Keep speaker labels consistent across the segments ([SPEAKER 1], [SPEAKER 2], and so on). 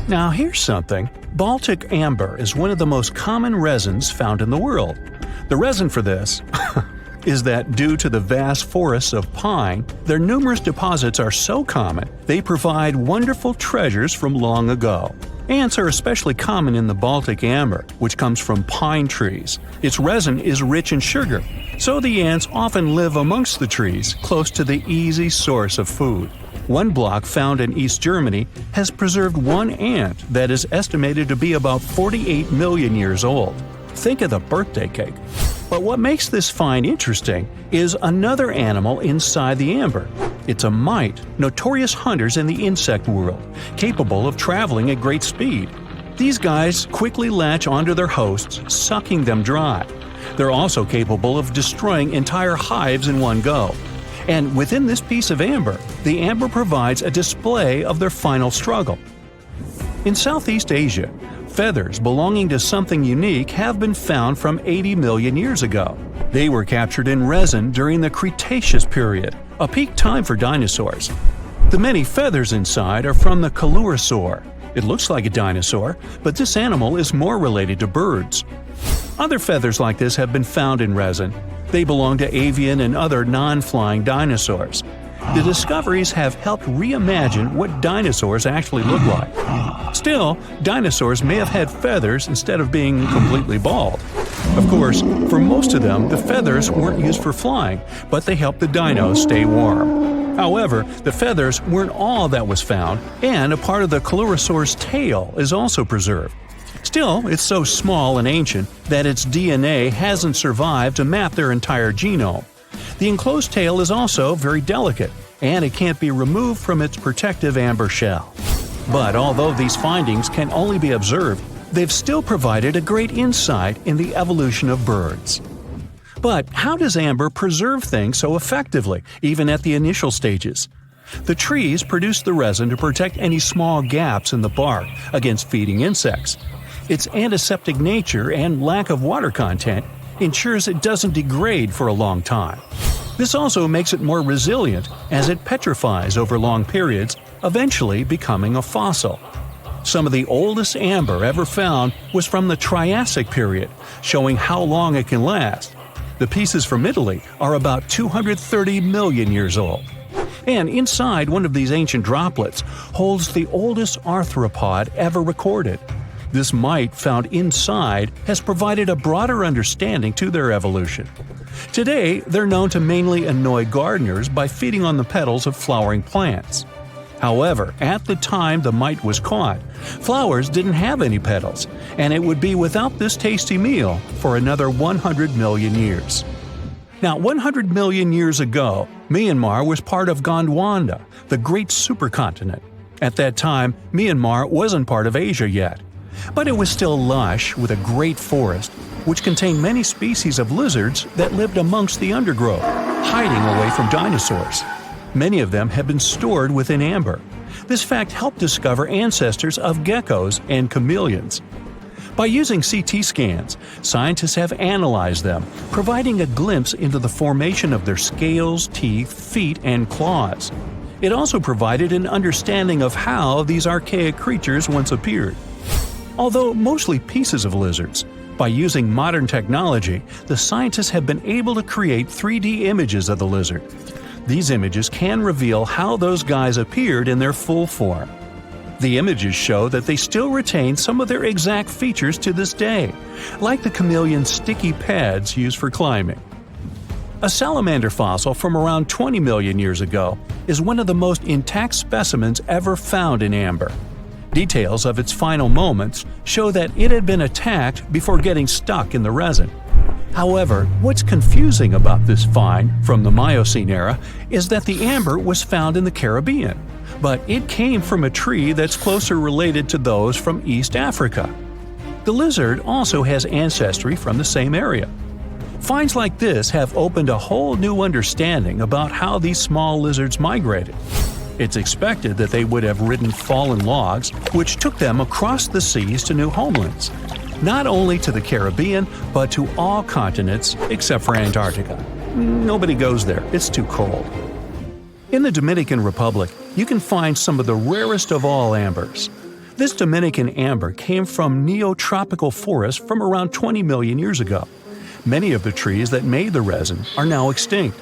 [SPEAKER 1] Now here's something. Baltic amber is one of the most common resins found in the world. The reason for this is that due to the vast forests of pine, their numerous deposits are so common they provide wonderful treasures from long ago. Ants are especially common in the Baltic amber, which comes from pine trees. Its resin is rich in sugar, so the ants often live amongst the trees, close to the easy source of food. One block found in East Germany has preserved one ant that is estimated to be about 48 million years old. Think of the birthday cake. But what makes this find interesting is another animal inside the amber. It's a mite, notorious hunters in the insect world, capable of traveling at great speed. These guys quickly latch onto their hosts, sucking them dry. They're also capable of destroying entire hives in one go. And within this piece of amber, the amber provides a display of their final struggle. In Southeast Asia, feathers belonging to something unique have been found from 80 million years ago. They were captured in resin during the Cretaceous period, a peak time for dinosaurs. The many feathers inside are from the coelurosaur. It looks like a dinosaur, but this animal is more related to birds. Other feathers like this have been found in resin. They belong to avian and other non-flying dinosaurs. The discoveries have helped reimagine what dinosaurs actually look like. Still, dinosaurs may have had feathers instead of being completely bald. Of course, for most of them, the feathers weren't used for flying, but they helped the dinos stay warm. However, the feathers weren't all that was found, and a part of the coelurosaur's tail is also preserved. Still, it's so small and ancient that its DNA hasn't survived to map their entire genome. The enclosed tail is also very delicate, and it can't be removed from its protective amber shell. But although these findings can only be observed, they've still provided a great insight in the evolution of birds. But how does amber preserve things so effectively, even at the initial stages? The trees produce the resin to protect any small gaps in the bark against feeding insects. Its antiseptic nature and lack of water content ensures it doesn't degrade for a long time. This also makes it more resilient as it petrifies over long periods, eventually becoming a fossil. Some of the oldest amber ever found was from the Triassic period, showing how long it can last. The pieces from Italy are about 230 million years old. And inside one of these ancient droplets holds the oldest arthropod ever recorded. This mite found inside has provided a broader understanding to their evolution. Today, they're known to mainly annoy gardeners by feeding on the petals of flowering plants. However, at the time the mite was caught, flowers didn't have any petals, and it would be without this tasty meal for another 100 million years. Now, 100 million years ago, Myanmar was part of Gondwana, the great supercontinent. At that time, Myanmar wasn't part of Asia yet. But it was still lush with a great forest, which contained many species of lizards that lived amongst the undergrowth, hiding away from dinosaurs. Many of them have been stored within amber. This fact helped discover ancestors of geckos and chameleons. By using CT scans, scientists have analyzed them, providing a glimpse into the formation of their scales, teeth, feet, and claws. It also provided an understanding of how these archaic creatures once appeared. Although mostly pieces of lizards, by using modern technology, the scientists have been able to create 3D images of the lizard. These images can reveal how those guys appeared in their full form. The images show that they still retain some of their exact features to this day, like the chameleon's sticky pads used for climbing. A salamander fossil from around 20 million years ago is one of the most intact specimens ever found in amber. Details of its final moments show that it had been attacked before getting stuck in the resin. However, what's confusing about this find from the Miocene era is that the amber was found in the Caribbean, but it came from a tree that's closer related to those from East Africa. The lizard also has ancestry from the same area. Finds like this have opened a whole new understanding about how these small lizards migrated. It's expected that they would have ridden fallen logs, which took them across the seas to new homelands, not only to the Caribbean, but to all continents except for Antarctica. Nobody goes there, it's too cold. In the Dominican Republic, you can find some of the rarest of all ambers. This Dominican amber came from neotropical forests from around 20 million years ago. Many of the trees that made the resin are now extinct.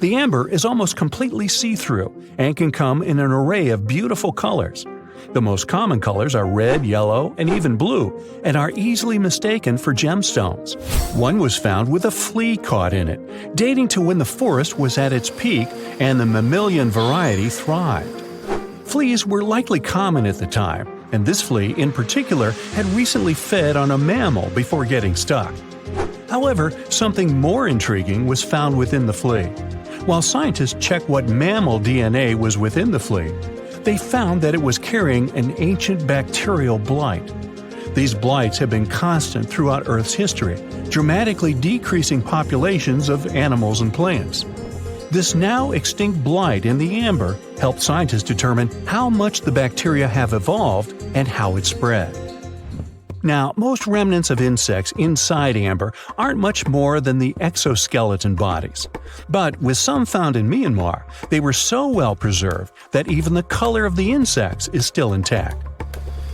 [SPEAKER 1] The amber is almost completely see-through and can come in an array of beautiful colors. The most common colors are red, yellow, and even blue, and are easily mistaken for gemstones. One was found with a flea caught in it, dating to when the forest was at its peak and the mammalian variety thrived. Fleas were likely common at the time, and this flea in particular had recently fed on a mammal before getting stuck. However, something more intriguing was found within the flea. While scientists checked what mammal DNA was within the flea, they found that it was carrying an ancient bacterial blight. These blights have been constant throughout Earth's history, dramatically decreasing populations of animals and plants. This now extinct blight in the amber helped scientists determine how much the bacteria have evolved and how it spread. Now, most remnants of insects inside amber aren't much more than the exoskeleton bodies. But with some found in Myanmar, they were so well preserved that even the color of the insects is still intact.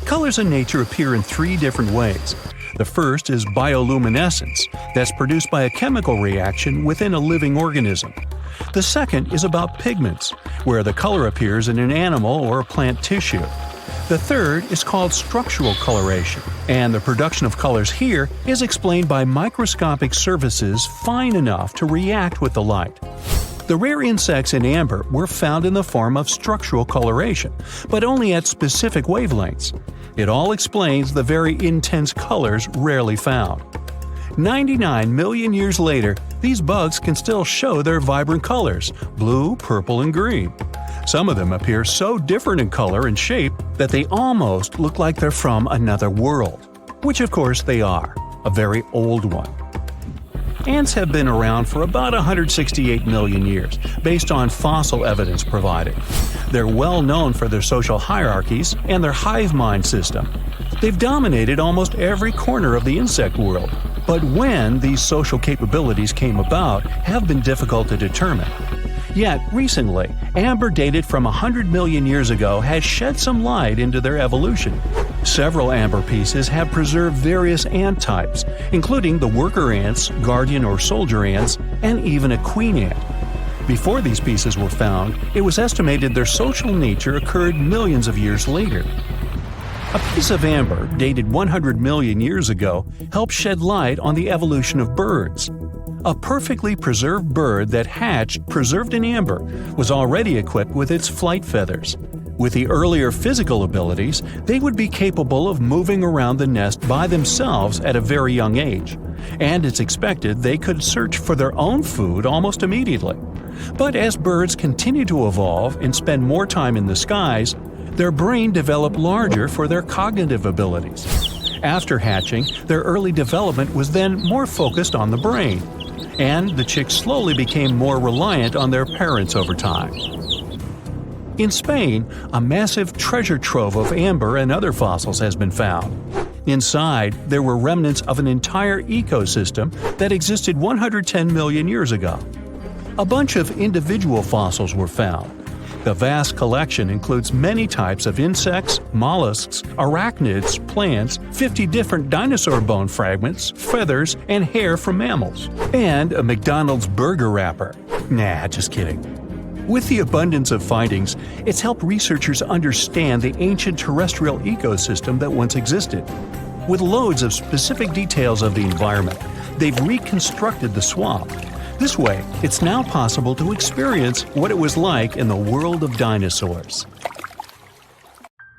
[SPEAKER 1] Colors in nature appear in three different ways. The first is bioluminescence, that's produced by a chemical reaction within a living organism. The second is about pigments, where the color appears in an animal or a plant tissue. The third is called structural coloration, and the production of colors here is explained by microscopic surfaces fine enough to react with the light. The rare insects in amber were found in the form of structural coloration, but only at specific wavelengths. It all explains the very intense colors rarely found. 99 million years later, these bugs can still show their vibrant colors – blue, purple, and green. Some of them appear so different in color and shape that they almost look like they're from another world. Which of course they are, a very old one. Ants have been around for about 168 million years, based on fossil evidence provided. They're well known for their social hierarchies and their hive mind system. They've dominated almost every corner of the insect world, but when these social capabilities came about have been difficult to determine. Yet, recently, amber dated from 100 million years ago has shed some light into their evolution. Several amber pieces have preserved various ant types, including the worker ants, guardian or soldier ants, and even a queen ant. Before these pieces were found, it was estimated their social nature occurred millions of years later. A piece of amber dated 100 million years ago helped shed light on the evolution of birds. A perfectly preserved bird that hatched preserved in amber was already equipped with its flight feathers. With the earlier physical abilities, they would be capable of moving around the nest by themselves at a very young age, and it's expected they could search for their own food almost immediately. But as birds continue to evolve and spend more time in the skies, their brain developed larger for their cognitive abilities. After hatching, their early development was then more focused on the brain, and the chicks slowly became more reliant on their parents over time. In Spain, a massive treasure trove of amber and other fossils has been found. Inside, there were remnants of an entire ecosystem that existed 110 million years ago. A bunch of individual fossils were found. The vast collection includes many types of insects, mollusks, arachnids, plants, 50 different dinosaur bone fragments, feathers, and hair from mammals, and a McDonald's burger wrapper. Nah, just kidding. With the abundance of findings, it's helped researchers understand the ancient terrestrial ecosystem that once existed. With loads of specific details of the environment, they've reconstructed the swamp. This way, it's now possible to experience what it was like in the world of dinosaurs.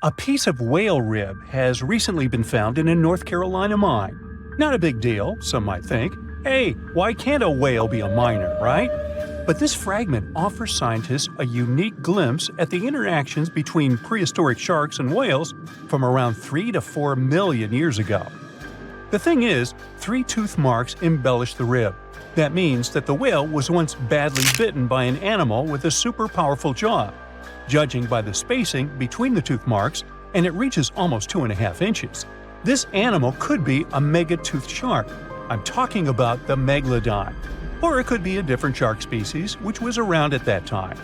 [SPEAKER 1] A piece of whale rib has recently been found in a North Carolina mine. Not a big deal, some might think. Hey, why can't a whale be a miner, right? But this fragment offers scientists a unique glimpse at the interactions between prehistoric sharks and whales from around 3 to 4 million years ago. The thing is, 3 tooth marks embellish the rib. That means that the whale was once badly bitten by an animal with a super powerful jaw. Judging by the spacing between the tooth marks, and it reaches almost 2.5 inches. This animal could be a mega-toothed shark. I'm talking about the megalodon. Or it could be a different shark species which was around at that time.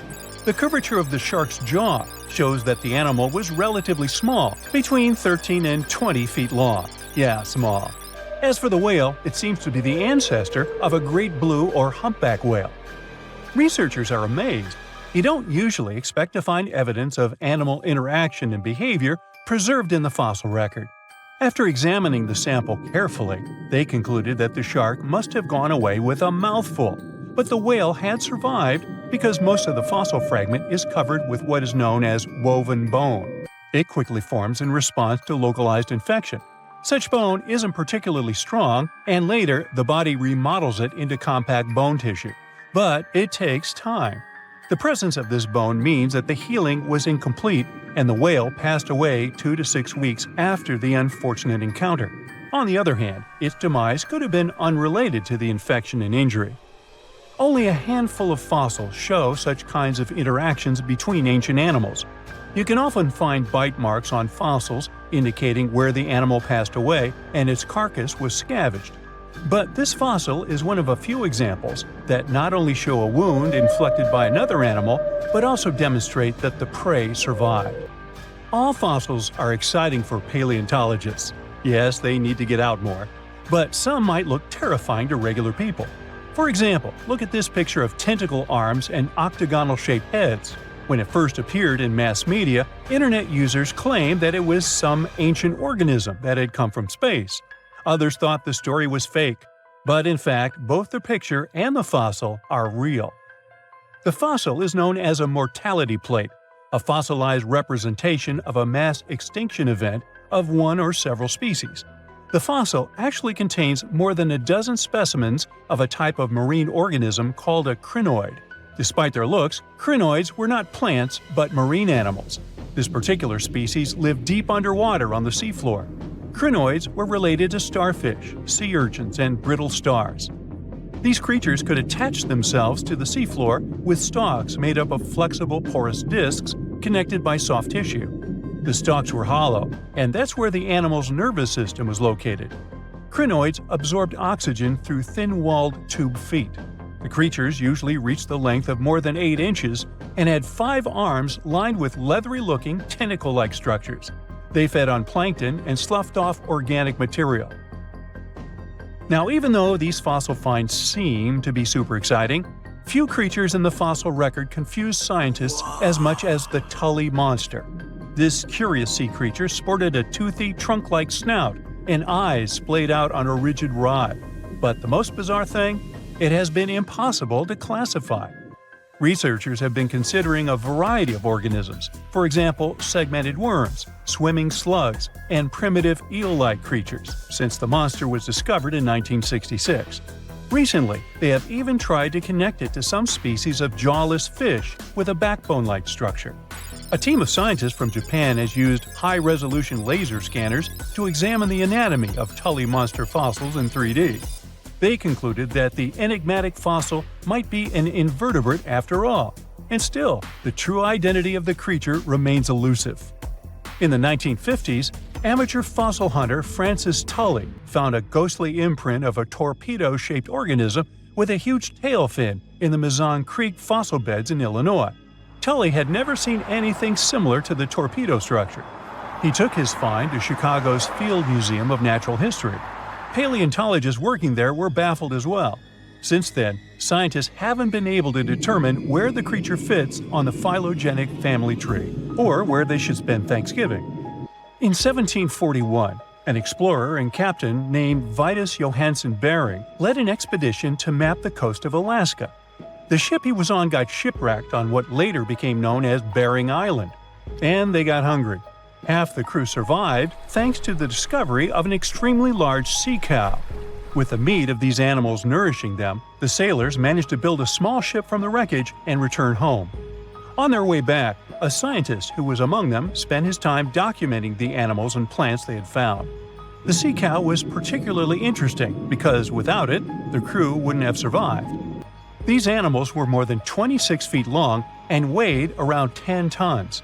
[SPEAKER 1] The curvature of the shark's jaw shows that the animal was relatively small, between 13 and 20 feet long. Yeah, small. As for the whale, it seems to be the ancestor of a great blue or humpback whale. Researchers are amazed. You don't usually expect to find evidence of animal interaction and behavior preserved in the fossil record. After examining the sample carefully, they concluded that the shark must have gone away with a mouthful, but the whale had survived because most of the fossil fragment is covered with what is known as woven bone. It quickly forms in response to localized infection. Such bone isn't particularly strong, and later the body remodels it into compact bone tissue. But it takes time. The presence of this bone means that the healing was incomplete and the whale passed away 2 to 6 weeks after the unfortunate encounter. On the other hand, its demise could have been unrelated to the infection and injury. Only a handful of fossils show such kinds of interactions between ancient animals. You can often find bite marks on fossils indicating where the animal passed away and its carcass was scavenged. But this fossil is one of a few examples that not only show a wound inflicted by another animal, but also demonstrate that the prey survived. All fossils are exciting for paleontologists. Yes, they need to get out more. But some might look terrifying to regular people. For example, look at this picture of tentacle arms and octagonal-shaped heads. When it first appeared in mass media, internet users claimed that it was some ancient organism that had come from space. Others thought the story was fake, but in fact, both the picture and the fossil are real. The fossil is known as a mortality plate, a fossilized representation of a mass extinction event of one or several species. The fossil actually contains more than a dozen specimens of a type of marine organism called a crinoid. Despite their looks, crinoids were not plants but marine animals. This particular species lived deep underwater on the seafloor. Crinoids were related to starfish, sea urchins, and brittle stars. These creatures could attach themselves to the seafloor with stalks made up of flexible porous discs connected by soft tissue. The stalks were hollow, and that's where the animal's nervous system was located. Crinoids absorbed oxygen through thin-walled tube feet. The creatures usually reached the length of more than 8 inches and had 5 arms lined with leathery-looking tentacle-like structures. They fed on plankton and sloughed off organic material. Now, even though these fossil finds seem to be super exciting, few creatures in the fossil record confuse scientists as much as the Tully Monster. This curious sea creature sported a toothy, trunk-like snout and eyes splayed out on a rigid rod. But the most bizarre thing? It has been impossible to classify. Researchers have been considering a variety of organisms, for example, segmented worms, swimming slugs, and primitive eel-like creatures, since the monster was discovered in 1966. Recently, they have even tried to connect it to some species of jawless fish with a backbone-like structure. A team of scientists from Japan has used high-resolution laser scanners to examine the anatomy of Tully Monster fossils in 3D. They concluded that the enigmatic fossil might be an invertebrate after all, and still, the true identity of the creature remains elusive. In the 1950s, amateur fossil hunter Francis Tully found a ghostly imprint of a torpedo-shaped organism with a huge tail fin in the Mizon Creek fossil beds in Illinois. Tully had never seen anything similar to the torpedo structure. He took his find to Chicago's Field Museum of Natural History. Paleontologists working there were baffled as well. Since then, scientists haven't been able to determine where the creature fits on the phylogenetic family tree, or where they should spend Thanksgiving. In 1741, an explorer and captain named Vitus Johansen Bering led an expedition to map the coast of Alaska. The ship he was on got shipwrecked on what later became known as Bering Island, and they got hungry. Half the crew survived thanks to the discovery of an extremely large sea cow. With the meat of these animals nourishing them, the sailors managed to build a small ship from the wreckage and return home. On their way back, a scientist who was among them spent his time documenting the animals and plants they had found. The sea cow was particularly interesting because without it, the crew wouldn't have survived. These animals were more than 26 feet long and weighed around 10 tons.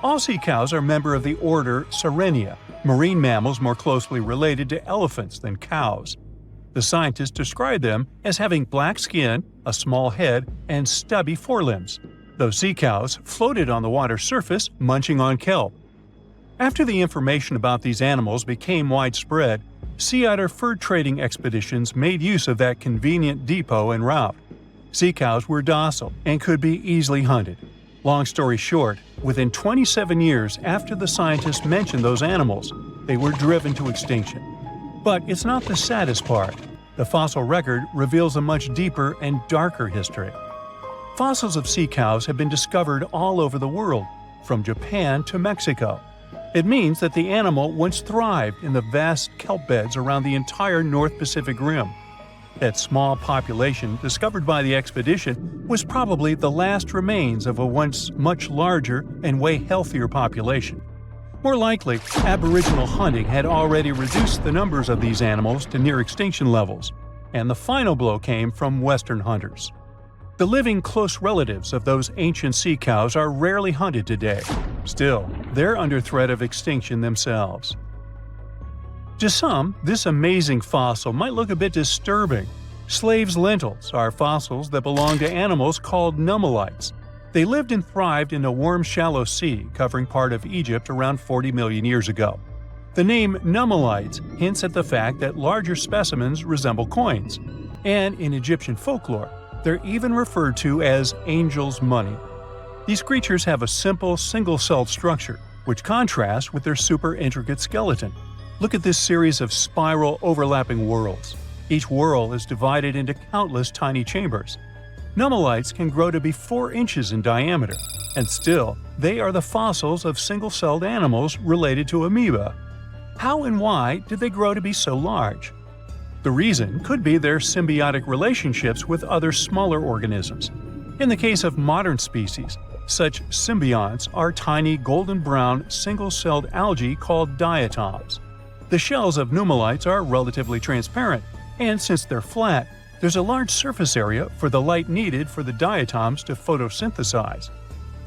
[SPEAKER 1] All sea cows are members of the order Sirenia, marine mammals more closely related to elephants than cows. The scientists described them as having black skin, a small head, and stubby forelimbs. Those sea cows floated on the water's surface, munching on kelp. After the information about these animals became widespread, sea otter fur trading expeditions made use of that convenient depot en route. Sea cows were docile and could be easily hunted. Long story short, within 27 years after the scientists mentioned those animals, they were driven to extinction. But it's not the saddest part. The fossil record reveals a much deeper and darker history. Fossils of sea cows have been discovered all over the world, from Japan to Mexico. It means that the animal once thrived in the vast kelp beds around the entire North Pacific Rim. That small population discovered by the expedition was probably the last remains of a once much larger and way healthier population. More likely, Aboriginal hunting had already reduced the numbers of these animals to near extinction levels, and the final blow came from Western hunters. The living close relatives of those ancient sea cows are rarely hunted today. Still, they're under threat of extinction themselves. To some, this amazing fossil might look a bit disturbing. Slaves' lentils are fossils that belong to animals called nummulites. They lived and thrived in a warm, shallow sea covering part of Egypt around 40 million years ago. The name nummulites hints at the fact that larger specimens resemble coins, and in Egyptian folklore, they're even referred to as angel's money. These creatures have a simple, single-celled structure, which contrasts with their super intricate skeleton. Look at this series of spiral overlapping whorls. Each whorl is divided into countless tiny chambers. Nummulites can grow to be 4 inches in diameter, and still, they are the fossils of single-celled animals related to amoeba. How and why did they grow to be so large? The reason could be their symbiotic relationships with other smaller organisms. In the case of modern species, such symbionts are tiny golden-brown single-celled algae called diatoms. The shells of nummulites are relatively transparent, and since they're flat, there's a large surface area for the light needed for the diatoms to photosynthesize.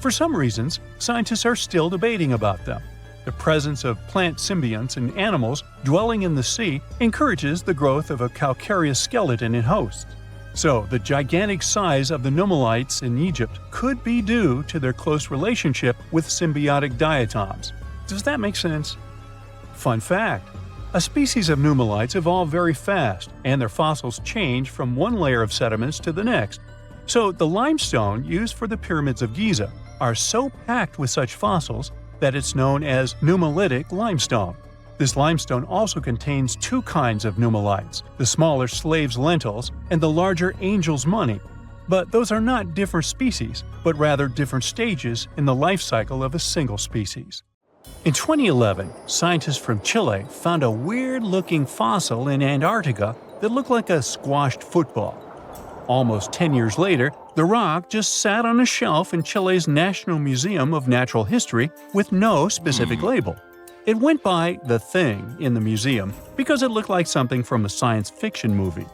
[SPEAKER 1] For some reasons, scientists are still debating about them. The presence of plant symbionts in animals dwelling in the sea encourages the growth of a calcareous skeleton in hosts. So, the gigantic size of the nummulites in Egypt could be due to their close relationship with symbiotic diatoms. Does that make sense? Fun fact: a species of nummulites evolve very fast, and their fossils change from one layer of sediments to the next. So, the limestone used for the pyramids of Giza are so packed with such fossils that it's known as nummulitic limestone. This limestone also contains 2 kinds of nummulites, the smaller slave's lentils and the larger angel's money. But those are not different species, but rather different stages in the life cycle of a single species. In 2011, scientists from Chile found a weird-looking fossil in Antarctica that looked like a squashed football. Almost 10 years later, the rock just sat on a shelf in Chile's National Museum of Natural History with no specific label. It went by The Thing in the museum because it looked like something from a science fiction movie.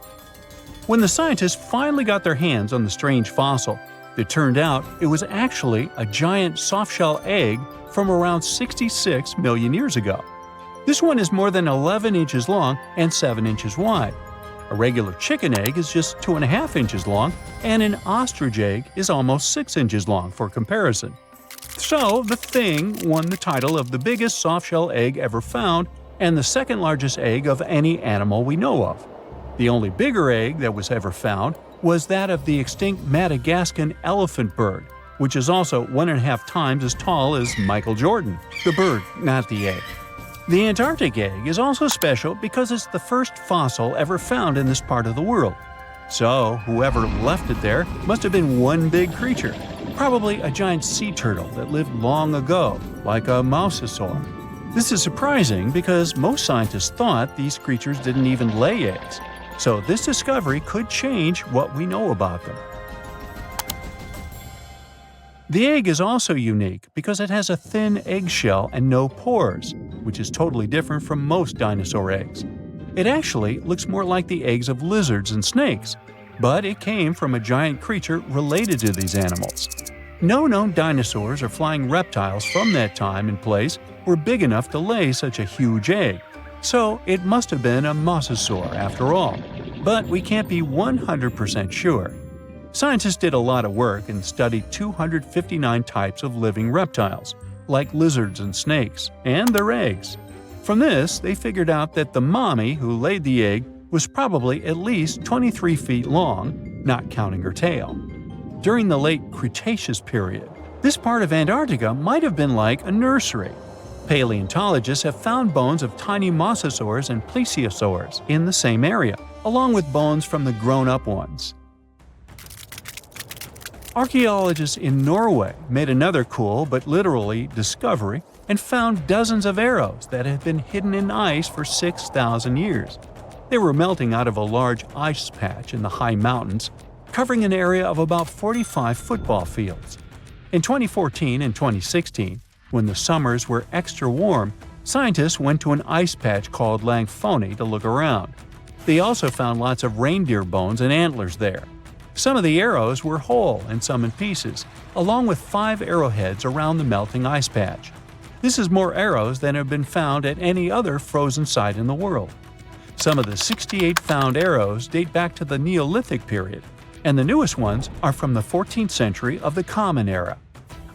[SPEAKER 1] When the scientists finally got their hands on the strange fossil, it turned out it was actually a giant soft-shell egg from around 66 million years ago. This one is more than 11 inches long and 7 inches wide. A regular chicken egg is just 2.5 inches long, and an ostrich egg is almost 6 inches long for comparison. So, the Thing won the title of the biggest soft-shell egg ever found and the second largest egg of any animal we know of. The only bigger egg that was ever found was that of the extinct Madagascan elephant bird, which is also 1.5 times as tall as Michael Jordan. The bird, not the egg. The Antarctic egg is also special because it's the first fossil ever found in this part of the world. So, whoever left it there must have been one big creature, probably a giant sea turtle that lived long ago, like a mosasaur. This is surprising because most scientists thought these creatures didn't even lay eggs, so this discovery could change what we know about them. The egg is also unique because it has a thin eggshell and no pores, which is totally different from most dinosaur eggs. It actually looks more like the eggs of lizards and snakes, but it came from a giant creature related to these animals. No known dinosaurs or flying reptiles from that time and place were big enough to lay such a huge egg, so it must have been a mosasaur after all, but we can't be 100% sure. Scientists did a lot of work and studied 259 types of living reptiles, like lizards and snakes, and their eggs. From this, they figured out that the mommy who laid the egg was probably at least 23 feet long, not counting her tail. During the late Cretaceous period, this part of Antarctica might have been like a nursery. Paleontologists have found bones of tiny mosasaurs and plesiosaurs in the same area, along with bones from the grown-up ones. Archaeologists in Norway made another cool but literally discovery and found dozens of arrows that had been hidden in ice for 6,000 years. They were melting out of a large ice patch in the high mountains, covering an area of about 45 football fields. In 2014 and 2016, when the summers were extra warm, scientists went to an ice patch called Langfoni to look around. They also found lots of reindeer bones and antlers there. Some of the arrows were whole and some in pieces, along with 5 arrowheads around the melting ice patch. This is more arrows than have been found at any other frozen site in the world. Some of the 68 found arrows date back to the Neolithic period, and the newest ones are from the 14th century of the Common Era.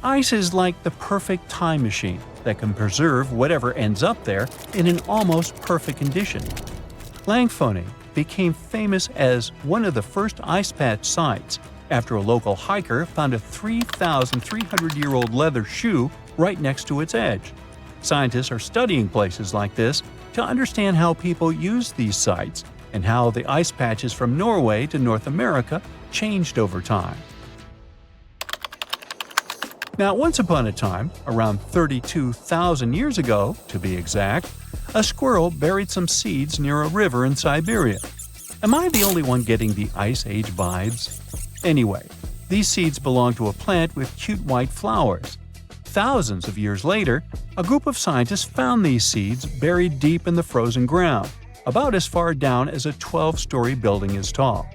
[SPEAKER 1] Ice is like the perfect time machine that can preserve whatever ends up there in an almost perfect condition. Langfoni became famous as one of the first ice patch sites after a local hiker found a 3,300-year-old leather shoe right next to its edge. Scientists are studying places like this to understand how people used these sites and how the ice patches from Norway to North America changed over time. Now, once upon a time, around 32,000 years ago, to be exact, a squirrel buried some seeds near a river in Siberia. Am I the only one getting the Ice Age vibes? Anyway, these seeds belong to a plant with cute white flowers. Thousands of years later, a group of scientists found these seeds buried deep in the frozen ground, about as far down as a 12-story building is tall.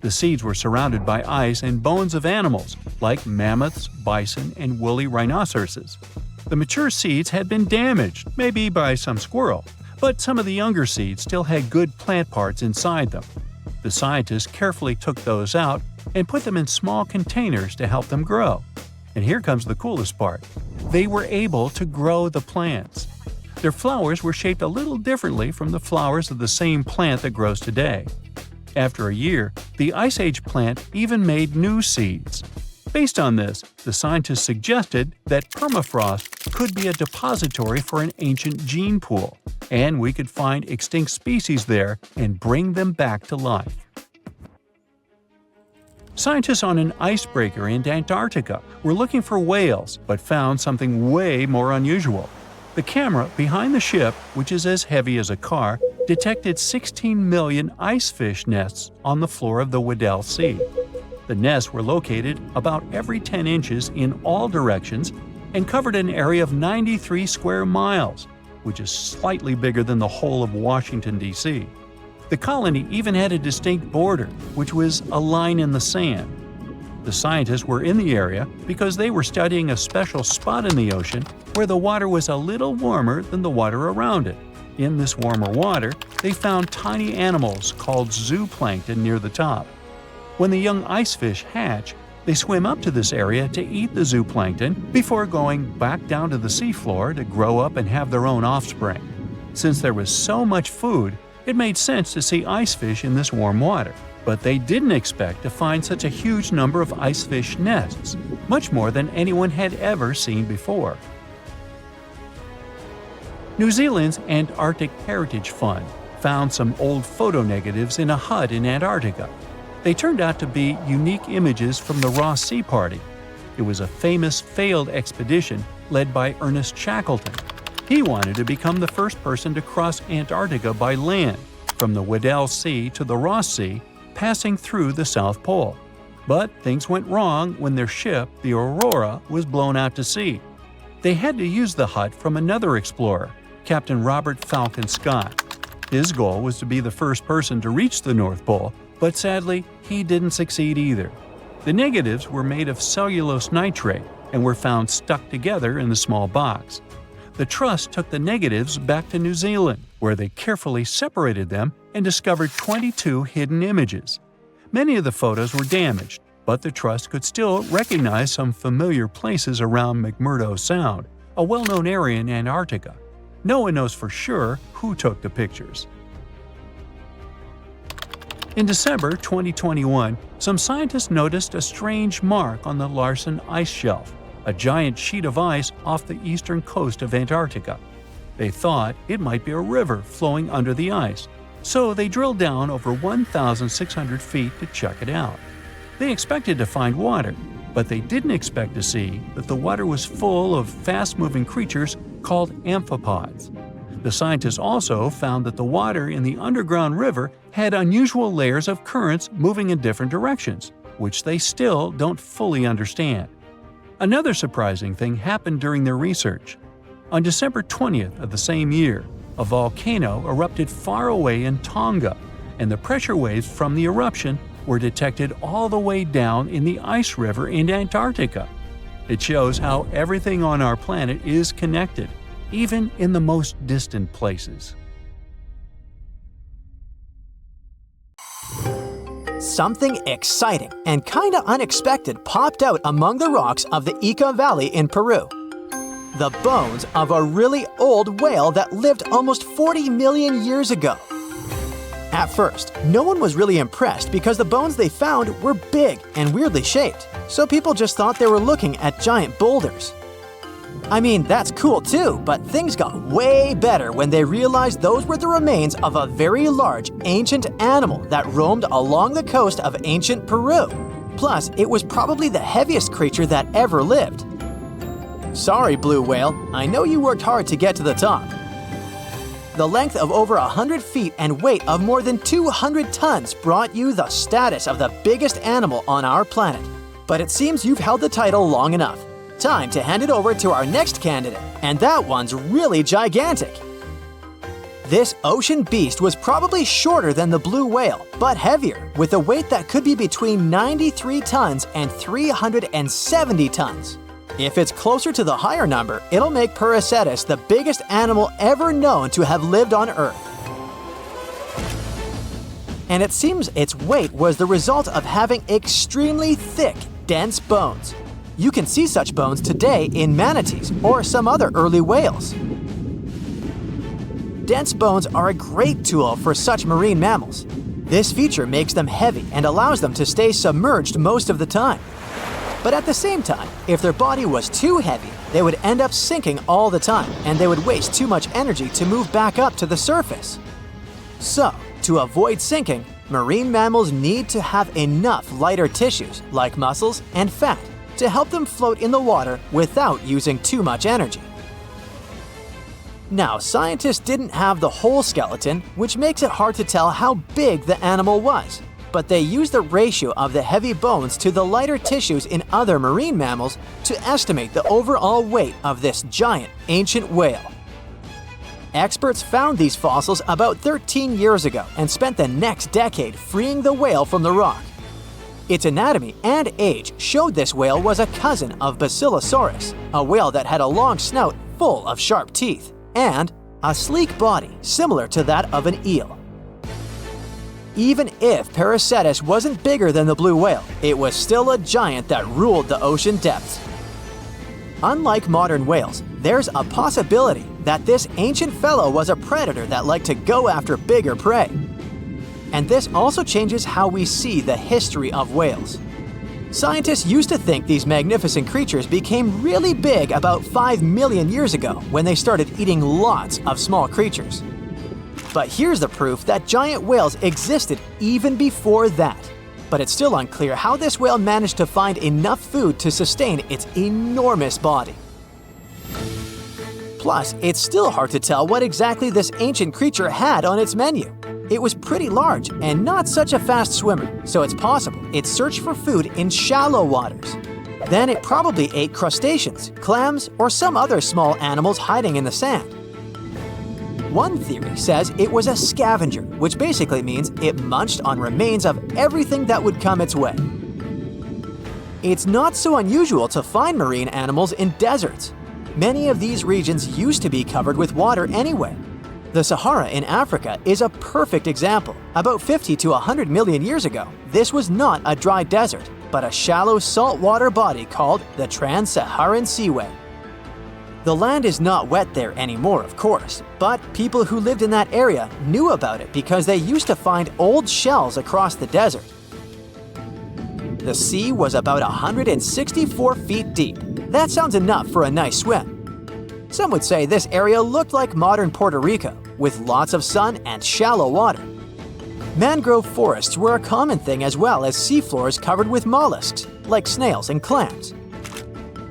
[SPEAKER 1] The seeds were surrounded by ice and bones of animals like mammoths, bison, and woolly rhinoceroses. The mature seeds had been damaged, maybe by some squirrel, but some of the younger seeds still had good plant parts inside them. The scientists carefully took those out and put them in small containers to help them grow. And here comes the coolest part. They were able to grow the plants. Their flowers were shaped a little differently from the flowers of the same plant that grows today. After a year, the Ice Age plant even made new seeds. Based on this, the scientists suggested that permafrost could be a depository for an ancient gene pool, and we could find extinct species there and bring them back to life. Scientists on an icebreaker in Antarctica were looking for whales, but found something way more unusual. The camera behind the ship, which is as heavy as a car, detected 16 million ice fish nests on the floor of the Weddell Sea. The nests were located about every 10 inches in all directions and covered an area of 93 square miles, which is slightly bigger than the whole of Washington, D.C. The colony even had a distinct border, which was a line in the sand. The scientists were in the area because they were studying a special spot in the ocean where the water was a little warmer than the water around it. In this warmer water, they found tiny animals called zooplankton near the top. When the young ice fish hatch, they swim up to this area to eat the zooplankton before going back down to the seafloor to grow up and have their own offspring. Since there was so much food, it made sense to see ice fish in this warm water. But they didn't expect to find such a huge number of ice fish nests, much more than anyone had ever seen before. New Zealand's Antarctic Heritage Fund found some old photo negatives in a hut in Antarctica. They turned out to be unique images from the Ross Sea Party. It was a famous failed expedition led by Ernest Shackleton. He wanted to become the first person to cross Antarctica by land, from the Weddell Sea to the Ross Sea, passing through the South Pole. But things went wrong when their ship, the Aurora, was blown out to sea. They had to use the hut from another explorer, Captain Robert Falcon Scott. His goal was to be the first person to reach the North Pole, but sadly, he didn't succeed either. The negatives were made of cellulose nitrate and were found stuck together in the small box. The Trust took the negatives back to New Zealand, where they carefully separated them and discovered 22 hidden images. Many of the photos were damaged, but the trust could still recognize some familiar places around McMurdo Sound, a well-known area in Antarctica. No one knows for sure who took the pictures. In December 2021, some scientists noticed a strange mark on the Larsen ice shelf, a giant sheet of ice off the eastern coast of Antarctica. They thought it might be a river flowing under the ice, so they drilled down over 1,600 feet to check it out. They expected to find water, but they didn't expect to see that the water was full of fast-moving creatures called amphipods. The scientists also found that the water in the underground river had unusual layers of currents moving in different directions, which they still don't fully understand. Another surprising thing happened during their research. On December 20th of the same year, a volcano erupted far away in Tonga, and the pressure waves from the eruption were detected all the way down in the ice river in Antarctica. It shows how everything on our planet is connected, even in the most distant places.
[SPEAKER 2] Something exciting and kinda unexpected popped out among the rocks of the Ica Valley in Peru. The bones of a really old whale that lived almost 40 million years ago. At first, no one was really impressed because the bones they found were big and weirdly shaped, so people just thought they were looking at giant boulders. I mean, that's cool too, but things got way better when they realized those were the remains of a very large, ancient animal that roamed along the coast of ancient Peru. Plus, it was probably the heaviest creature that ever lived. Sorry, blue whale, I know you worked hard to get to the top. The length of over 100 feet and weight of more than 200 tons brought you the status of the biggest animal on our planet. But it seems you've held the title long enough. Time to hand it over to our next candidate, and that one's really gigantic. This ocean beast was probably shorter than the blue whale, but heavier, with a weight that could be between 93 tons and 370 tons. If it's closer to the higher number, it'll make Paracetus the biggest animal ever known to have lived on Earth. And it seems its weight was the result of having extremely thick, dense bones. You can see such bones today in manatees or some other early whales. Dense bones are a great tool for such marine mammals. This feature makes them heavy and allows them to stay submerged most of the time. But at the same time, if their body was too heavy, they would end up sinking all the time, and they would waste too much energy to move back up to the surface. So, to avoid sinking, marine mammals need to have enough lighter tissues, like muscles and fat, to help them float in the water without using too much energy. Now, scientists didn't have the whole skeleton, which makes it hard to tell how big the animal was. But they used the ratio of the heavy bones to the lighter tissues in other marine mammals to estimate the overall weight of this giant ancient whale. Experts found these fossils about 13 years ago and spent the next decade freeing the whale from the rock. Its anatomy and age showed this whale was a cousin of Basilosaurus, a whale that had a long snout full of sharp teeth, and a sleek body similar to that of an eel. Even if Paracetus wasn't bigger than the blue whale, it was still a giant that ruled the ocean depths. Unlike modern whales, there's a possibility that this ancient fellow was a predator that liked to go after bigger prey. And this also changes how we see the history of whales. Scientists used to think these magnificent creatures became really big about 5 million years ago when they started eating lots of small creatures. But here's the proof that giant whales existed even before that. But it's still unclear how this whale managed to find enough food to sustain its enormous body. Plus, it's still hard to tell what exactly this ancient creature had on its menu. It was pretty large and not such a fast swimmer, so it's possible it searched for food in shallow waters. Then it probably ate crustaceans, clams, or some other small animals hiding in the sand. One theory says it was a scavenger, which basically means it munched on remains of everything that would come its way. It's not so unusual to find marine animals in deserts. Many of these regions used to be covered with water anyway. The Sahara in Africa is a perfect example. About 50 to 100 million years ago, this was not a dry desert. but a shallow saltwater body called the Trans-Saharan Seaway. The land is not wet there anymore, of course, but people who lived in that area knew about it because they used to find old shells across the desert. The sea was about 164 feet deep. That sounds enough for a nice swim. Some would say this area looked like modern Puerto Rico, with lots of sun and shallow water. Mangrove forests were a common thing, as well as seafloors covered with mollusks, like snails and clams.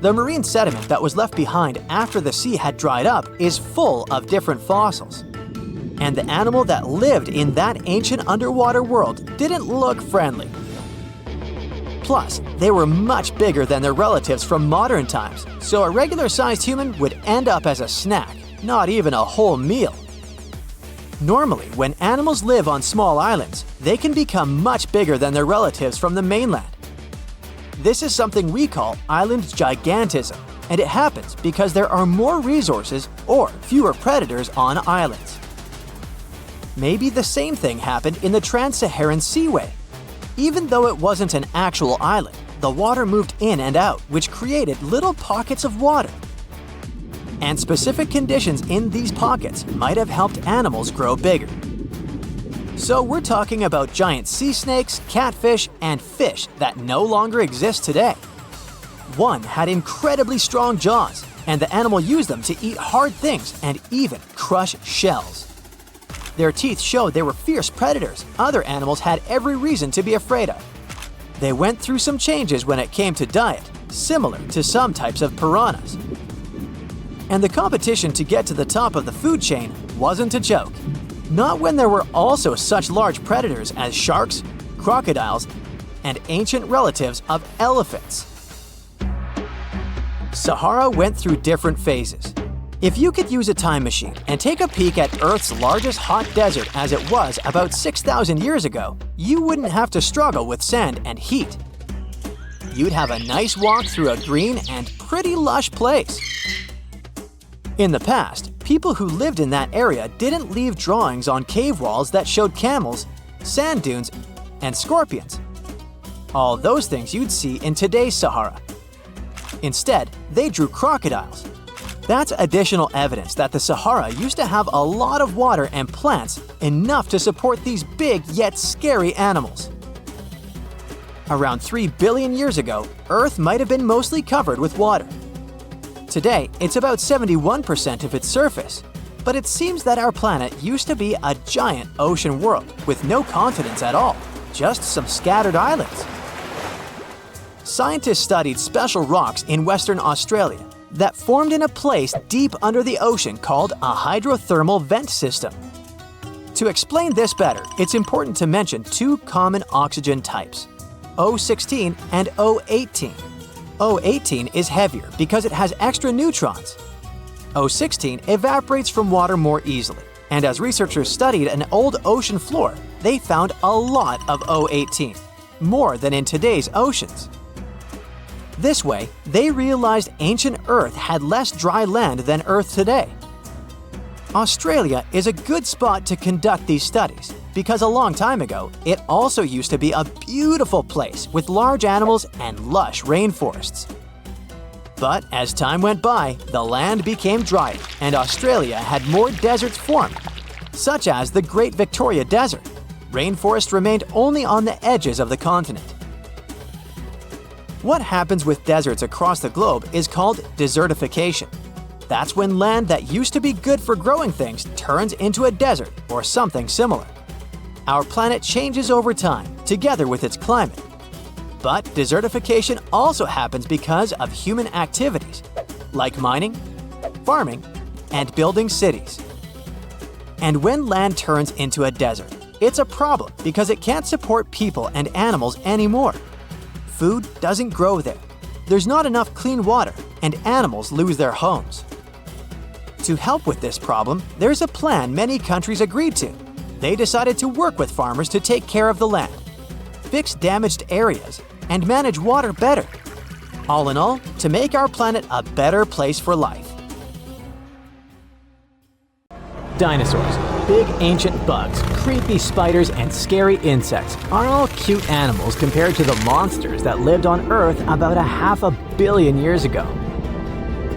[SPEAKER 2] The marine sediment that was left behind after the sea had dried up is full of different fossils. And the animal that lived in that ancient underwater world didn't look friendly. Plus, they were much bigger than their relatives from modern times, so a regular-sized human would end up as a snack, not even a whole meal. Normally, when animals live on small islands, they can become much bigger than their relatives from the mainland. This is something we call island gigantism, and it happens because there are more resources or fewer predators on islands. Maybe the same thing happened in the Trans-Saharan Seaway. Even though it wasn't an actual island, the water moved in and out, which created little pockets of water. And specific conditions in these pockets might have helped animals grow bigger. So we're talking about giant sea snakes, catfish, and fish that no longer exist today. One had incredibly strong jaws, and the animal used them to eat hard things and even crush shells. Their teeth showed they were fierce predators other animals had every reason to be afraid of. They went through some changes when it came to diet, similar to some types of piranhas. And the competition to get to the top of the food chain wasn't a joke. Not when there were also such large predators as sharks, crocodiles, and ancient relatives of elephants. Sahara went through different phases. If you could use a time machine and take a peek at Earth's largest hot desert as it was about 6,000 years ago, you wouldn't have to struggle with sand and heat. You'd have a nice walk through a green and pretty lush place. In the past, people who lived in that area didn't leave drawings on cave walls that showed camels, sand dunes, and scorpions. All those things you'd see in today's Sahara. Instead, they drew crocodiles. That's additional evidence that the Sahara used to have a lot of water and plants enough to support these big yet scary animals. Around 3 billion years ago, Earth might have been mostly covered with water. Today, it's about 71% of its surface, but it seems that our planet used to be a giant ocean world with no continents at all, just some scattered islands. Scientists studied special rocks in Western Australia that formed in a place deep under the ocean called a hydrothermal vent system. To explain this better, it's important to mention two common oxygen types, O16 and O18. O18 is heavier because it has extra neutrons. O16 evaporates from water more easily, and as researchers studied an old ocean floor, they found a lot of O18, more than in today's oceans. This way, they realized ancient Earth had less dry land than Earth today. Australia is a good spot to conduct these studies because a long time ago, it also used to be a beautiful place with large animals and lush rainforests. But as time went by, the land became drier and Australia had more deserts formed, such as the Great Victoria Desert. Rainforest remained only on the edges of the continent. What happens with deserts across the globe is called desertification. That's when land that used to be good for growing things turns into a desert or something similar. Our planet changes over time, together with its climate. But desertification also happens because of human activities, like mining, farming, and building cities. And when land turns into a desert, it's a problem because it can't support people and animals anymore. Food doesn't grow there. There's not enough clean water, and animals lose their homes. To help with this problem, there's a plan many countries agreed to. They decided to work with farmers to take care of the land, fix damaged areas, and manage water better. All in all, to make our planet a better place for life. Dinosaurs, big ancient bugs, creepy spiders, and scary insects are all cute animals compared to the monsters that lived on Earth about 500 million years ago.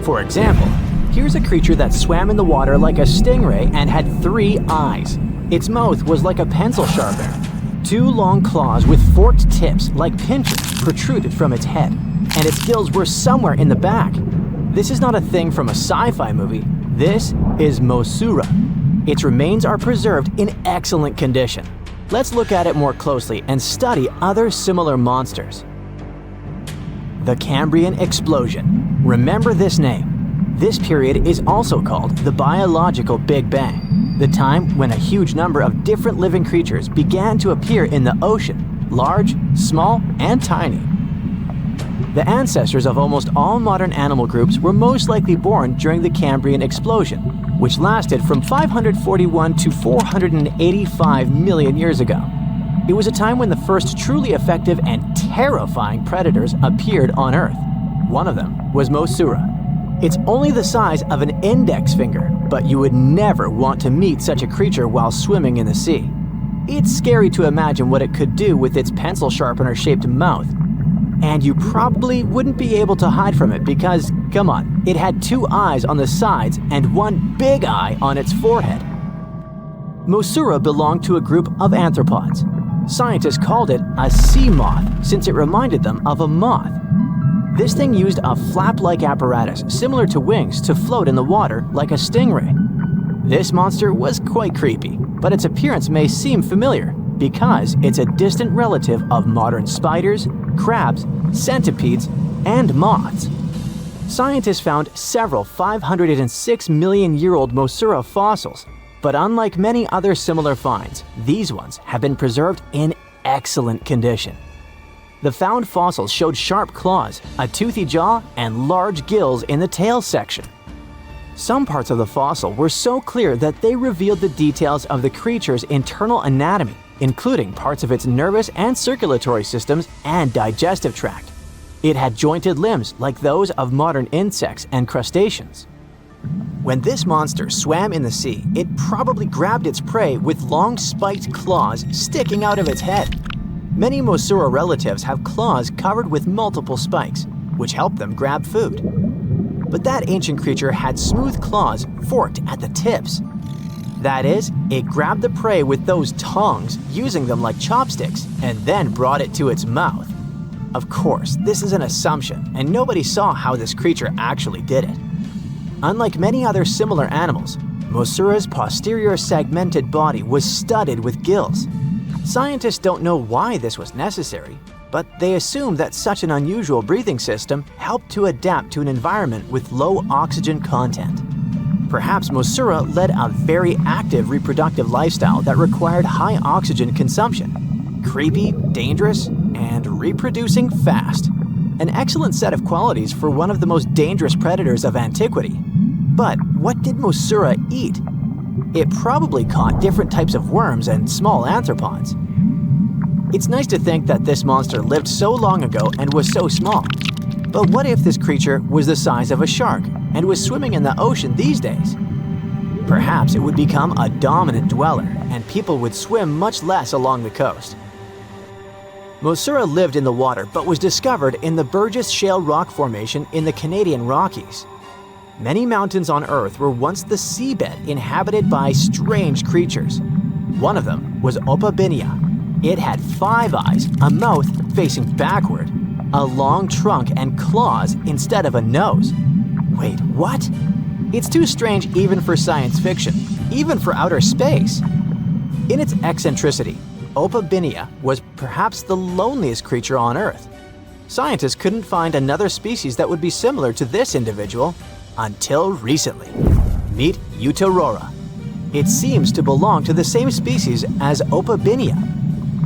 [SPEAKER 2] For example, here's a creature that swam in the water like a stingray and had 3 eyes. Its mouth was like a pencil sharpener. 2 long claws with forked tips like pincers protruded from its head, and its gills were somewhere in the back. This is not a thing from a sci-fi movie. This is Mosura. Its remains are preserved in excellent condition. Let's look at it more closely and study other similar monsters. The Cambrian Explosion. Remember this name. This period is also called the Biological Big Bang, the time when a huge number of different living creatures began to appear in the ocean, large, small, and tiny. The ancestors of almost all modern animal groups were most likely born during the Cambrian Explosion, which lasted from 541 to 485 million years ago. It was a time when the first truly effective and terrifying predators appeared on Earth. One of them was Mosura. It's only the size of an index finger, but you would never want to meet such a creature while swimming in the sea. It's scary to imagine what it could do with its pencil sharpener-shaped mouth. And you probably wouldn't be able to hide from it because, come on, it had 2 eyes on the sides and 1 big eye on its forehead. Mosura belonged to a group of arthropods. Scientists called it a sea moth since it reminded them of a moth. This thing used a flap-like apparatus similar to wings to float in the water like a stingray. This monster was quite creepy, but its appearance may seem familiar because it's a distant relative of modern spiders, crabs, centipedes, and moths. Scientists found several 506 million-year-old Mosura fossils, but unlike many other similar finds, these ones have been preserved in excellent condition. The found fossils showed sharp claws, a toothy jaw, and large gills in the tail section. Some parts of the fossil were so clear that they revealed the details of the creature's internal anatomy, including parts of its nervous and circulatory systems and digestive tract. It had jointed limbs like those of modern insects and crustaceans. When this monster swam in the sea, it probably grabbed its prey with long spiked claws sticking out of its head. Many Mosura relatives have claws covered with multiple spikes, which help them grab food. But that ancient creature had smooth claws forked at the tips. That is, it grabbed the prey with those tongs, using them like chopsticks, and then brought it to its mouth. Of course, this is an assumption, and nobody saw how this creature actually did it. Unlike many other similar animals, Mosura's posterior segmented body was studded with gills. Scientists don't know why this was necessary, but they assume that such an unusual breathing system helped to adapt to an environment with low oxygen content. Perhaps Mosura led a very active reproductive lifestyle that required high oxygen consumption. Creepy, dangerous, and reproducing fast. An excellent set of qualities for one of the most dangerous predators of antiquity. But what did Mosura eat? It probably caught different types of worms and small arthropods. It's nice to think that this monster lived so long ago and was so small. But what if this creature was the size of a shark and was swimming in the ocean these days? Perhaps it would become a dominant dweller and people would swim much less along the coast. Mosura lived in the water but was discovered in the Burgess Shale Rock Formation in the Canadian Rockies. Many mountains on Earth were once the seabed inhabited by strange creatures. One of them was Opabinia. It had 5 eyes, a mouth facing backward, a long trunk and claws instead of a nose. Wait, what? It's too strange even for science fiction, even for outer space. In its eccentricity, Opabinia was perhaps the loneliest creature on Earth. Scientists couldn't find another species that would be similar to this individual until recently. Meet Utaurora. It seems to belong to the same species as Opabinia.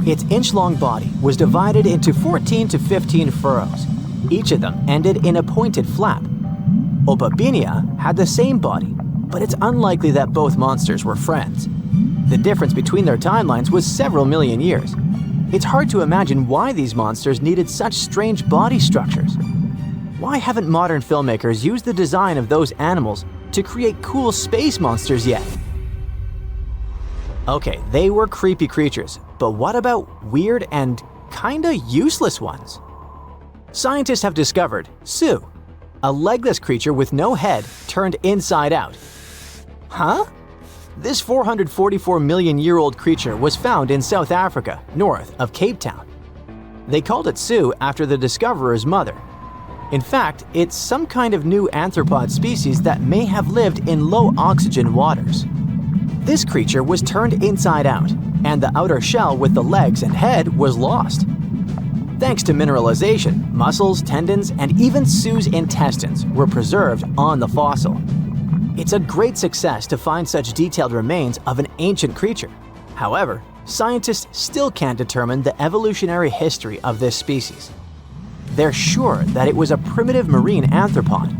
[SPEAKER 2] Its inch-long body was divided into 14 to 15 furrows. Each of them ended in a pointed flap. Opabinia had the same body, but it's unlikely that both monsters were friends. The difference between their timelines was several million years. It's hard to imagine why these monsters needed such strange body structures. Why haven't modern filmmakers used the design of those animals to create cool space monsters yet? Okay, they were creepy creatures, but what about weird and kinda useless ones? Scientists have discovered Su, a legless creature with no head turned inside out. Huh? This 444 million year old creature was found in South Africa, north of Cape Town. They called it Su after the discoverer's mother. In fact, it's some kind of new arthropod species that may have lived in low oxygen waters. This creature was turned inside out, and the outer shell with the legs and head was lost. Thanks to mineralization, muscles, tendons, and even Su's intestines were preserved on the fossil. It's a great success to find such detailed remains of an ancient creature. However, scientists still can't determine the evolutionary history of this species. They're sure that it was a primitive marine arthropod.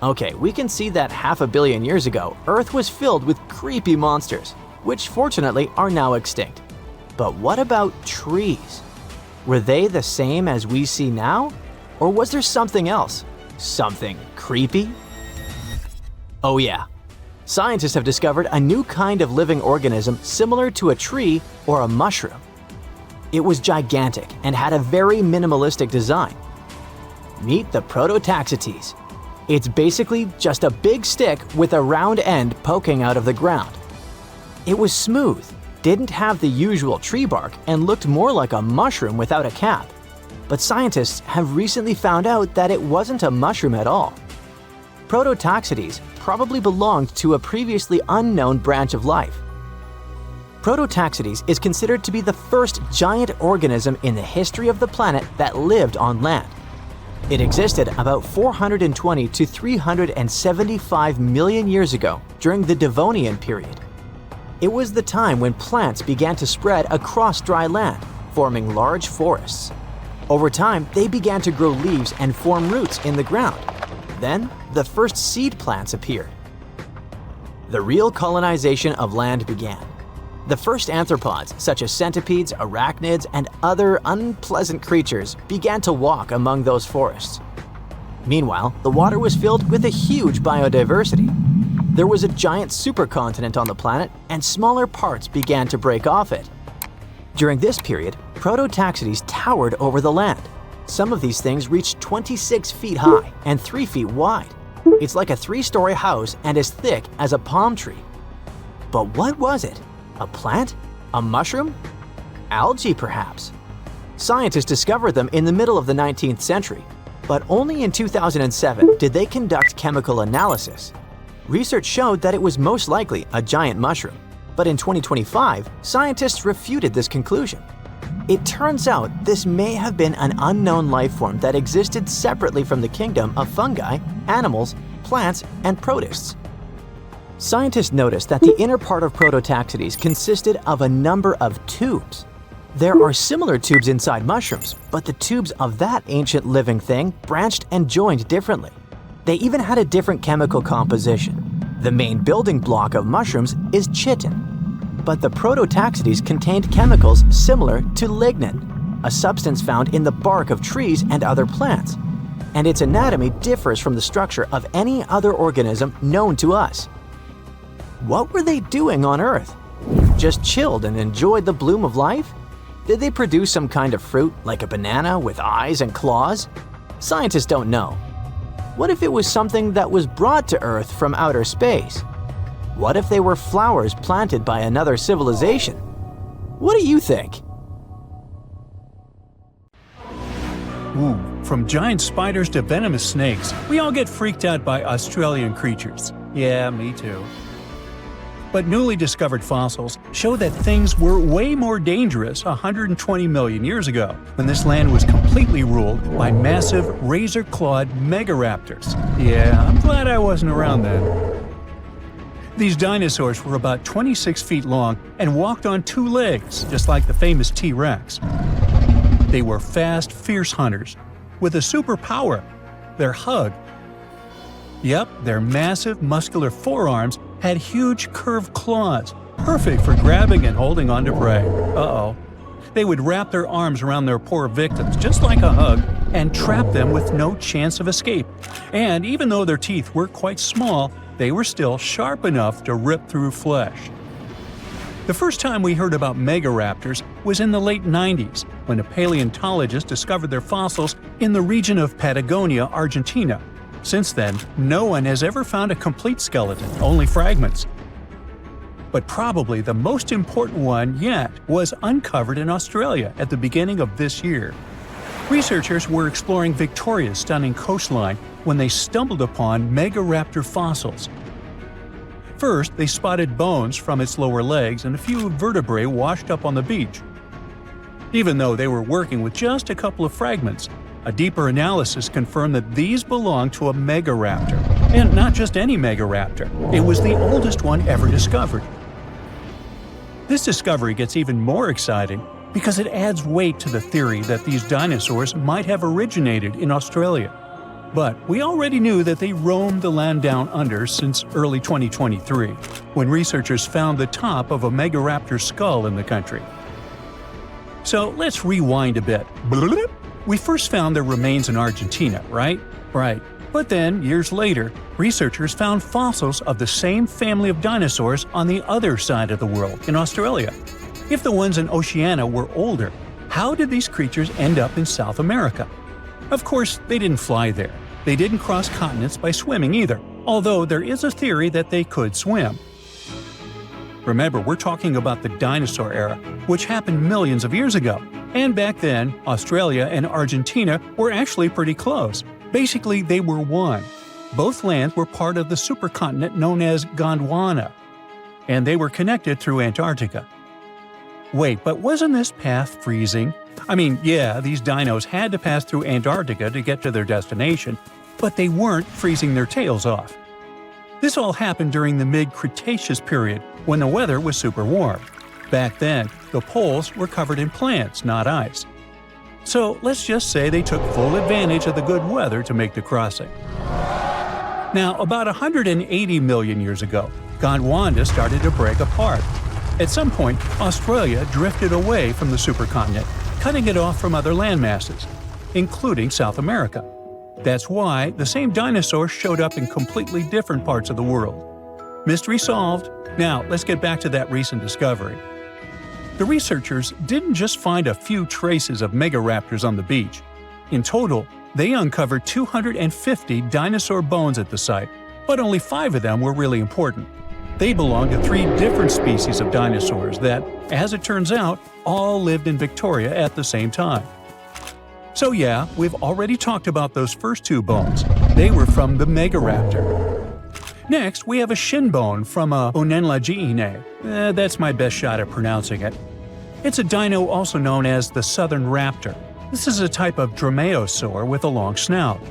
[SPEAKER 2] Okay, we can see that 500 million years ago, Earth was filled with creepy monsters, which fortunately are now extinct. But what about trees? Were they the same as we see now? Or was there something else? Something creepy? Oh yeah. Scientists have discovered a new kind of living organism similar to a tree or a mushroom. It was gigantic and had a very minimalistic design. Meet the Prototaxites. It's basically just a big stick with a round end poking out of the ground. It was smooth, didn't have the usual tree bark, and looked more like a mushroom without a cap. But scientists have recently found out that it wasn't a mushroom at all. Prototaxites probably belonged to a previously unknown branch of life. Prototaxites is considered to be the first giant organism in the history of the planet that lived on land. It existed about 420 to 375 million years ago during the Devonian period. It was the time when plants began to spread across dry land, forming large forests. Over time, they began to grow leaves and form roots in the ground. Then, the first seed plants appeared. The real colonization of land began. The first arthropods, such as centipedes, arachnids, and other unpleasant creatures, began to walk among those forests. Meanwhile, the water was filled with a huge biodiversity. There was a giant supercontinent on the planet, and smaller parts began to break off it. During this period, Prototaxites towered over the land. Some of these things reached 26 feet high and 3 feet wide. It's like a 3-story house and as thick as a palm tree. But what was it? A plant? A mushroom? Algae, perhaps? Scientists discovered them in the middle of the 19th century, but only in 2007 did they conduct chemical analysis. Research showed that it was most likely a giant mushroom, but in 2025, scientists refuted this conclusion. It turns out this may have been an unknown life form that existed separately from the kingdom of fungi, animals, plants, and protists. Scientists noticed that the inner part of Prototaxites consisted of a number of tubes. There are similar tubes inside mushrooms, but the tubes of that ancient living thing branched and joined differently. They even had a different chemical composition. The main building block of mushrooms is chitin. But the Prototaxites contained chemicals similar to lignin, a substance found in the bark of trees and other plants. And its anatomy differs from the structure of any other organism known to us. What were they doing on Earth? Just chilled and enjoyed the bloom of life? Did they produce some kind of fruit, like a banana with eyes and claws? Scientists don't know. What if it was something that was brought to Earth from outer space? What if they were flowers planted by another civilization? What do you think?
[SPEAKER 1] Ooh, from giant spiders to venomous snakes, we all get freaked out by Australian creatures. Yeah, me too. But newly discovered fossils show that things were way more dangerous 120 million years ago, when this land was completely ruled by massive razor-clawed megaraptors. Yeah, I'm glad I wasn't around then. These dinosaurs were about 26 feet long and walked on 2 legs, just like the famous T-Rex. They were fast, fierce hunters, with a superpower: their hug. Yep, their massive, muscular forearms had huge curved claws, perfect for grabbing and holding onto prey. Uh-oh. They would wrap their arms around their poor victims, just like a hug, and trap them with no chance of escape. And even though their teeth were quite small, they were still sharp enough to rip through flesh. The first time we heard about megaraptors was in the late 90s, when a paleontologist discovered their fossils in the region of Patagonia, Argentina. Since then, no one has ever found a complete skeleton, only fragments. But probably the most important one yet was uncovered in Australia at the beginning of this year. Researchers were exploring Victoria's stunning coastline when they stumbled upon megaraptor fossils. First, they spotted bones from its lower legs and a few vertebrae washed up on the beach. Even though they were working with just a couple of fragments, a deeper analysis confirmed that these belonged to a megaraptor. And not just any megaraptor, it was the oldest one ever discovered. This discovery gets even more exciting because it adds weight to the theory that these dinosaurs might have originated in Australia. But we already knew that they roamed the land down under since early 2023, when researchers found the top of a megaraptor skull in the country. So let's rewind a bit. We first found their remains in Argentina, right? Right. But then, years later, researchers found fossils of the same family of dinosaurs on the other side of the world, in Australia. If the ones in Oceania were older, how did these creatures end up in South America? Of course, they didn't fly there. They didn't cross continents by swimming either, although there is a theory that they could swim. Remember, we're talking about the dinosaur era, which happened millions of years ago. And back then, Australia and Argentina were actually pretty close. Basically, they were one. Both lands were part of the supercontinent known as Gondwana, and they were connected through Antarctica. Wait, but wasn't this path freezing? I mean, yeah, these dinos had to pass through Antarctica to get to their destination, but they weren't freezing their tails off. This all happened during the mid-Cretaceous period, when the weather was super warm. Back then, the poles were covered in plants, not ice. So let's just say they took full advantage of the good weather to make the crossing. Now, about 180 million years ago, Gondwana started to break apart. At some point, Australia drifted away from the supercontinent, cutting it off from other landmasses, including South America. That's why the same dinosaurs showed up in completely different parts of the world. Mystery solved. Now, let's get back to that recent discovery. The researchers didn't just find a few traces of megaraptors on the beach. In total, they uncovered 250 dinosaur bones at the site, but only 5 of them were really important. They belonged to 3 different species of dinosaurs that, as it turns out, all lived in Victoria at the same time. So yeah, we've already talked about those first 2 bones. They were from the megaraptor. Next, we have a shin bone from a wunderlichi. That's my best shot at pronouncing it. It's a dino also known as the southern raptor. This is a type of dromaeosaur with a long snout.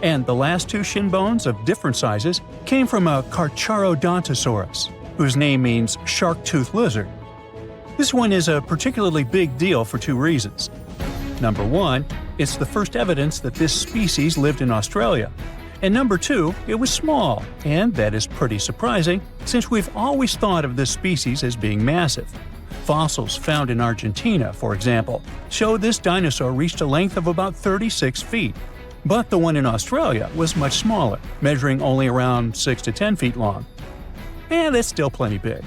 [SPEAKER 1] And the last 2 shin bones of different sizes came from a Carcharodontosaurus, whose name means shark-toothed lizard. This one is a particularly big deal for 2 reasons. Number 1, it's the first evidence that this species lived in Australia. And number 2, it was small, and that is pretty surprising since we've always thought of this species as being massive. Fossils found in Argentina, for example, show this dinosaur reached a length of about 36 feet. But the one in Australia was much smaller, measuring only around 6 to 10 feet long. And that's still plenty big.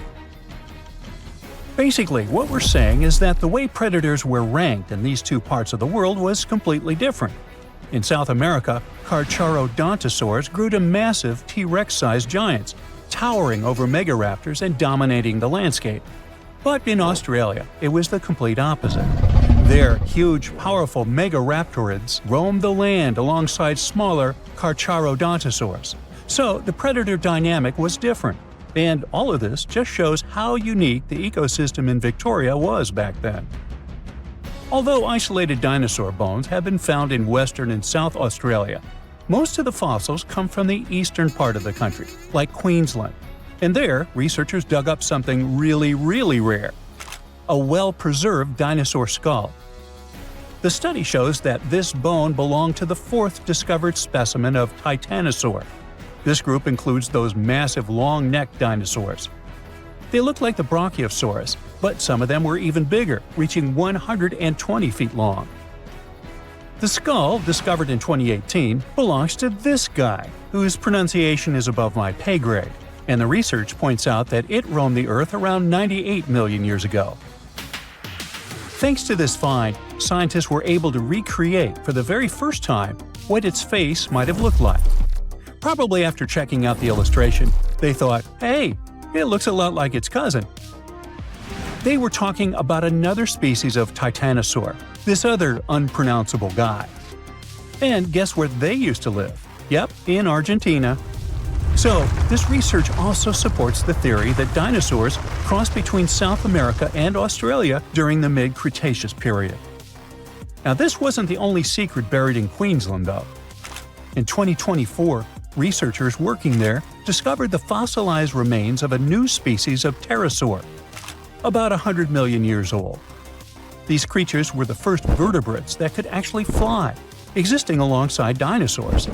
[SPEAKER 1] Basically, what we're saying is that the way predators were ranked in these 2 parts of the world was completely different. In South America, Carcharodontosaurs grew to massive T-Rex-sized giants, towering over megaraptors and dominating the landscape. But in Australia, it was the complete opposite. There, huge, powerful megaraptorids roamed the land alongside smaller Carcharodontosaurs. So the predator dynamic was different. And all of this just shows how unique the ecosystem in Victoria was back then. Although isolated dinosaur bones have been found in Western and South Australia, most of the fossils come from the eastern part of the country, like Queensland. And there, researchers dug up something really, really rare: a well-preserved dinosaur skull. The study shows that this bone belonged to the 4th discovered specimen of Titanosaur. This group includes those massive long-necked dinosaurs. They look like the Brachiosaurus, but some of them were even bigger, reaching 120 feet long. The skull, discovered in 2018, belongs to this guy, whose pronunciation is above my pay grade. and the research points out that it roamed the Earth around 98 million years ago. Thanks to this find, scientists were able to recreate for the very first time what its face might have looked like. Probably after checking out the illustration, they thought, hey, it looks a lot like its cousin. They were talking about another species of titanosaur, this other unpronounceable guy. And guess where they used to live? Yep, in Argentina. So, this research also supports the theory that dinosaurs crossed between South America and Australia during the mid-Cretaceous period. Now, this wasn't the only secret buried in Queensland, though. In 2024, researchers working there discovered the fossilized remains of a new species of pterosaur, about 100 million years old. These creatures were the first vertebrates that could actually fly, existing alongside dinosaurs.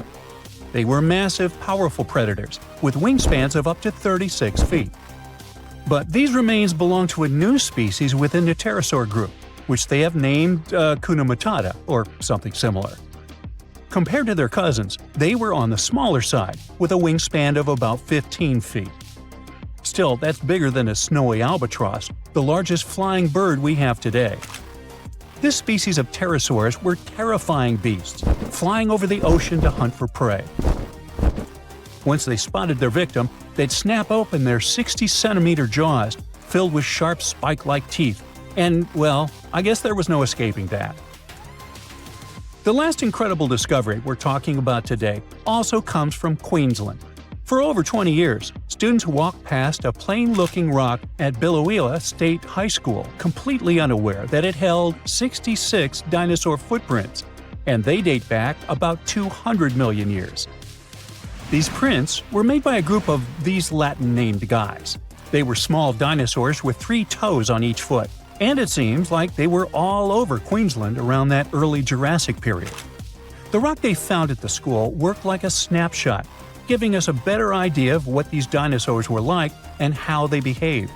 [SPEAKER 1] They were massive, powerful predators with wingspans of up to 36 feet. But these remains belong to a new species within the pterosaur group, which they have named Hakuna Matata, or something similar. Compared to their cousins, they were on the smaller side, with a wingspan of about 15 feet. Still, that's bigger than a snowy albatross, the largest flying bird we have today. This species of pterosaurs were terrifying beasts, flying over the ocean to hunt for prey. Once they spotted their victim, they'd snap open their 60-centimeter jaws, filled with sharp spike-like teeth, and, well, I guess there was no escaping that. The last incredible discovery we're talking about today also comes from Queensland. For over 20 years, students walked past a plain-looking rock at Biloela State High School completely unaware that it held 66 dinosaur footprints, and they date back about 200 million years. These prints were made by a group of these Latin-named guys. They were small dinosaurs with 3 toes on each foot, and it seems like they were all over Queensland around that early Jurassic period. The rock they found at the school worked like a snapshot, giving us a better idea of what these dinosaurs were like and how they behaved.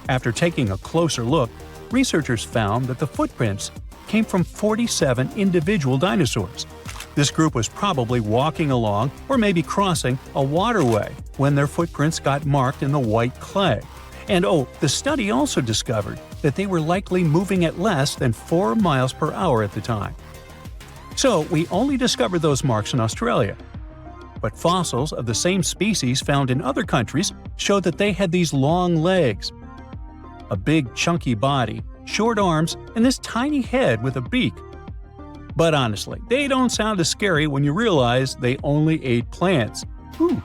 [SPEAKER 1] After taking a closer look, researchers found that the footprints came from 47 individual dinosaurs. This group was probably walking along or maybe crossing a waterway when their footprints got marked in the white clay. And the study also discovered that they were likely moving at less than 4 miles per hour at the time. So we only discovered those marks in Australia. But fossils of the same species found in other countries showed that they had these long legs, a big chunky body, short arms, and this tiny head with a beak. But honestly, they don't sound as scary when you realize they only ate plants. Whew.